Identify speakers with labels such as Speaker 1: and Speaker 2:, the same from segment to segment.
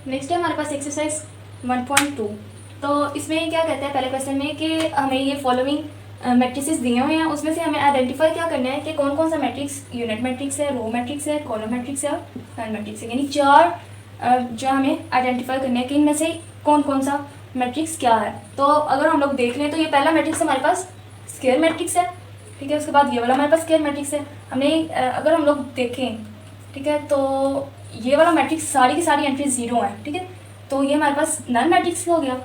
Speaker 1: Next है हमारे पास exercise 1.2। तो इसमें क्या कहते हैं पहले क्वेश्चन में कि हमें ये फॉलोइंग मैट्रिसेस दिए हुए हैं, उसमें से हमें आइडेंटिफाई क्या करना है कि कौन कौन सा मैट्रिक्स यूनिट मैट्रिक्स है, रो मैट्रिक्स है, कॉलम मैट्रिक्स है और नल मैट्रिक्स है। यानी चार जो हमें आइडेंटिफाई करना है कि इनमें से कौन कौन सा मैट्रिक्स क्या है। तो अगर हम लोग देख लें तो ये पहला मैट्रिक्स हमारे पास स्क्वायर मैट्रिक्स है, ठीक है। उसके बाद ये वाला हमारे पास स्क्वायर मैट्रिक्स है। हमने अगर हम लोग देखें, ठीक है, तो ये वाला मैट्रिक्स सारी की सारी एंट्री जीरो है, ठीक है। तो ये हमारे पास नल मैट्रिक्स हो गया,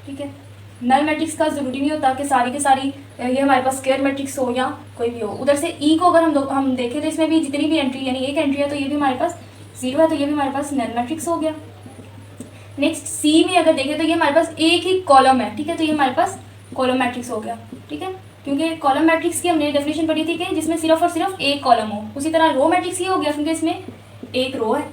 Speaker 1: ठीक है। नल मैट्रिक्स का ज़रूरी नहीं होता कि सारी की सारी ये हमारे पास स्क्वायर मैट्रिक्स हो या कोई भी हो। उधर से ई को अगर हम देखें तो इसमें भी जितनी भी एंट्री यानी एक एंट्री है तो ये भी हमारे पास जीरो है, तो ये भी हमारे पास नल मैट्रिक्स हो गया। नेक्स्ट सी में अगर देखें तो ये हमारे पास एक ही कॉलम है, ठीक है, तो ये हमारे पास कॉलम मैट्रिक्स हो गया, ठीक है। क्योंकि कॉलम मैट्रिक्स की हमने डेफिनेशन पढ़ी थी कि जिसमें सिर्फ और सिर्फ एक कॉलम हो। उसी तरह रो मैट्रिक्स ये हो गया क्योंकि इसमें एक रो है।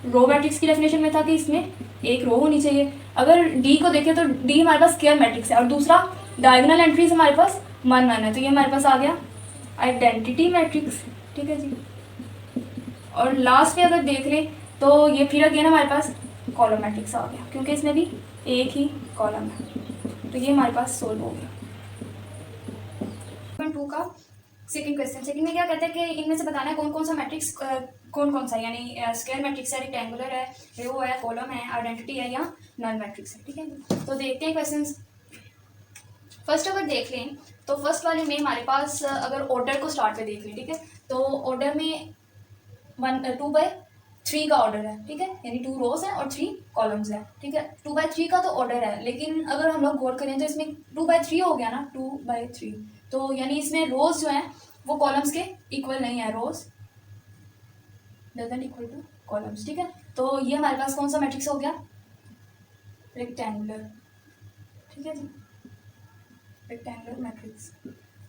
Speaker 1: रो मैट्रिक्स की डेफिनेशन में था कि इसमें एक रो होनी चाहिए। अगर डी को देखें तो डी हमारे पास स्क्वायर मैट्रिक्स है और दूसरा डायगोनल एंट्रीज हमारे पास 1 1 है, तो ये हमारे पास आ गया आइडेंटिटी मैट्रिक्स, ठीक है जी। और लास्ट में अगर देख लें तो ये फिर अगेन हमारे पास कॉलम मैट्रिक्स आ गया क्योंकि इसमें भी एक ही कॉलम है, तो ये हमारे पास सोल्व हो गया। 2 का सेकंड क्वेश्चन। सेकंड में क्या कहते हैं कि इनमें से बताना है कौन कौन सा मैट्रिक्स कौन कौन सा, यानी स्क्वायर मैट्रिक्स है, रेक्टेंगुलर है, रो है, कॉलम है, आइडेंटिटी है या नल मैट्रिक्स है, ठीक है। तो देखते हैं क्वेश्चंस। फर्स्ट अगर देख लें तो फर्स्ट वाले में हमारे पास अगर ऑर्डर को स्टार्ट पे देख लें, ठीक है, तो ऑर्डर में 2/3 का ऑर्डर है, ठीक है, यानी 2 रोज है और 3 कॉलम्स है, ठीक है। 2/3 का तो ऑर्डर है, लेकिन अगर हम लोग गौर करें तो इसमें 2/3 हो गया ना, 2/3, तो यानी इसमें रोज जो है वो कॉलम्स के इक्वल नहीं है, रोज डजंट इक्वल टू कॉलम्स, ठीक है। तो ये हमारे पास कौन सा मैट्रिक्स हो गया, रेक्टेंगुलर, ठीक है जी, रेक्टेंगुलर मैट्रिक्स।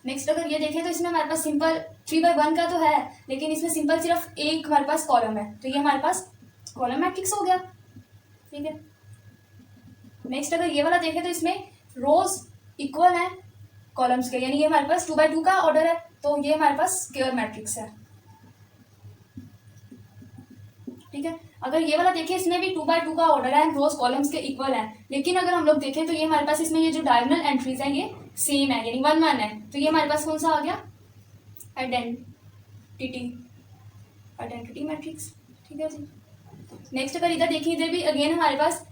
Speaker 1: नेक्स्ट अगर ये देखें तो इसमें हमारे पास सिंपल 3/1 का तो है, लेकिन इसमें सिंपल सिर्फ एक हमारे पास कॉलम है, तो ये हमारे पास कॉलम मैट्रिक्स हो गया, ठीक है। नेक्स्ट अगर ये वाला देखें तो इसमें रोज इक्वल है कॉलम्स के, यानी ये हमारे पास 2/2 का ऑर्डर है, तो ये हमारे पास स्क्वायर मैट्रिक्स है, ठीक है। अगर ये वाला देखिए इसमें भी 2/2 का ऑर्डर है, रोज कॉलम्स के इक्वल है, लेकिन अगर हम लोग देखें तो ये हमारे पास इसमें ये जो डायगोनल एंट्रीज है ये सेम है, यानी 1 1 है, तो ये हमारे पास कौन सा आ गया, आइडेंटिटी, आइडेंटिटी मैट्रिक्स, ठीक है जी। नेक्स्ट अगर इधर देखिए इधर भी अगेन हमारे पास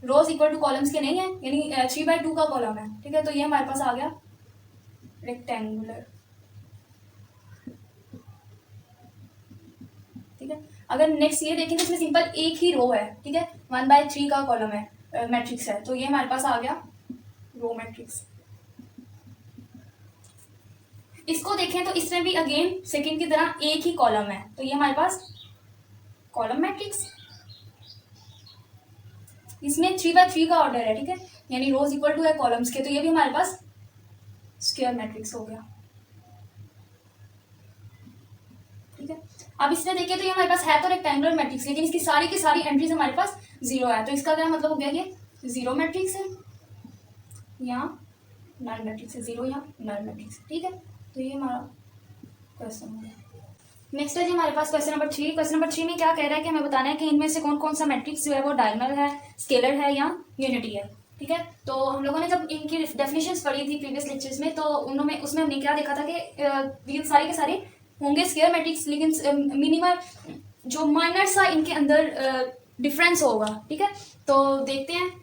Speaker 1: रोज इक्वल टू कॉलम्स के नहीं है, यानी 3/2 का कॉलम है, ठीक है, तो ये हमारे पास आ गया रेक्टेंगुलर, ठीक है। अगर नेक्स्ट ये देखें तो इसमें सिंपल एक ही रो है, ठीक है, 1/3 का कॉलम है, मैट्रिक्स है, तो ये हमारे पास आ गया रो मैट्रिक्स। इसको देखें तो इसमें भी अगेन सेकंड की तरह एक ही कॉलम है, तो ये हमारे पास कॉलम मैट्रिक्स। इसमें 3/3 का ऑर्डर है, ठीक है, यानी रोज इक्वल टू है कॉलम्स के, तो ये भी हमारे पास स्क्वायर मैट्रिक्स हो गया, ठीक है। अब इसमें देखिए तो ये हमारे पास है तो रेक्टेंगुलर मैट्रिक्स, लेकिन इसकी सारी की सारी एंट्रीज हमारे पास जीरो है, तो इसका क्या मतलब हो गया, ये जीरो मैट्रिक्स है या नल मैट्रिक्स है, जीरो या नल मैट्रिक्स, ठीक है। तो ये हमारा क्वेश्चन हो गया। नेक्स्ट है जी हमारे पास क्वेश्चन नंबर 3। क्वेश्चन नंबर 3 में क्या कह रहा है कि हमें बताना है कि इनमें से कौन कौन सा मैट्रिक्स जो है वो डायगोनल है, स्केलर है या यूनिटी है, ठीक है। तो हम लोगों ने जब इनकी डेफिनेशंस पढ़ी थी प्रीवियस लेक्चर्स में, तो उन्होंने उसमें हमने क्या देखा था कि ये सारे के सारे होंगे स्केलर मैट्रिक्स, लेकिन मिनिमम जो माइनर सा इनके अंदर डिफरेंस होगा, ठीक है। तो देखते हैं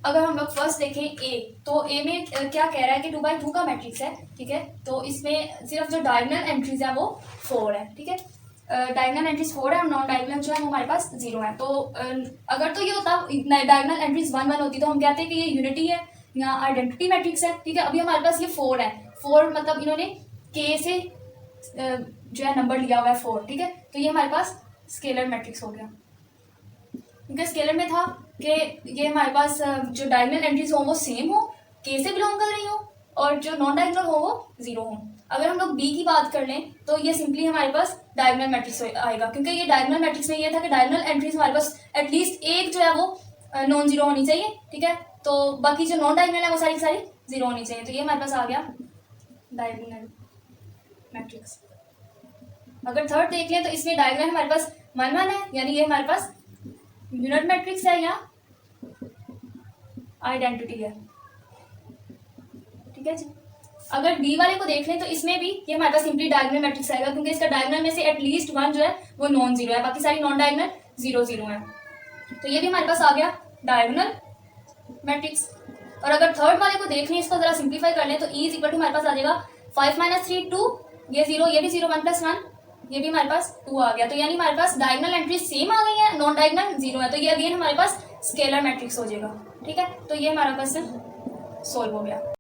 Speaker 1: अगर हम लोग फर्स्ट देखें ए, तो ए में क्या कह रहा है कि 2/2 का मैट्रिक्स है, ठीक है। तो इसमें सिर्फ जो डायगोनल एंट्रीज है वो 4 है, ठीक है, डायगोनल एंट्रीज 4 है और नॉन डायगोनल जो है वो हमारे पास 0 है। तो अगर तो ये होता डायगोनल एंट्रीज 1 1 होती तो हम कहते हैं कि ये यूनिटी है या आइडेंटिटी मैट्रिक्स है, ठीक है। अभी हमारे पास ये 4 है, 4 मतलब इन्होंने के से जो है नंबर लिया हुआ है 4, ठीक है, तो ये हमारे पास स्केलर मैट्रिक्स हो गया, क्योंकि स्केलर में था कि ये हमारे पास जो डायगोनल एंट्रीज हो वो सेम हो, के से बिलोंग कर रही हो, और जो नॉन डायगोनल हो वो 0 हो। अगर हम लोग बी की बात कर लें तो ये सिंपली हमारे पास डायगोनल मैट्रिक्स आएगा, क्योंकि ये डायगोनल मैट्रिक्स में ये था कि डायगोनल एंट्रीज हमारे पास एटलीस्ट एक जो है वो नॉन जीरो होनी चाहिए, ठीक है। तो बाकी जो नॉन डायगोनल है वो सारी सारी 0 होनी चाहिए, तो ये हमारे पास आ गया डायगोनल मैट्रिक्स। अगर थर्ड देख लें तो इसमें डायगोनल हमारे पास 1 1 है, यानी ये हमारे पास यूनिट मैट्रिक्स है या आइडेंटिटी है। ठीक है जी। अगर डी वाले को देख लें तो इसमें भी ये हमारे पास सिंपली डायगोनल मैट्रिक्स आएगा, क्योंकि इसका डायगोनल में से एटलीस्ट वन जो है वो नॉन जीरो है, बाकी सारी नॉन डायगोनल जीरो जीरो है। तो ये भी हमारे पास आ गया डायगोनल मैट्रिक्स। और अगर थर्ड वाले को देख लें, इसको जरा सिंप्लीफाई कर लें तो ई इज इक्वल टू हमारे पास आ जाएगा 5 - 3 2, ये जीरो, ये भी जीरो, 1 + 1, ये भी हमारे पास 2 आ गया। तो यानी हमारे पास डायगोनल एंट्री सेम आ गई है, नॉन डायगोनल जीरो है। तो ये अगेन हमारे पास स्केलर मैट्रिक्स हो जाएगा। ठीक है, तो ये हमारा क्वेश्चन सोल्व हो गया।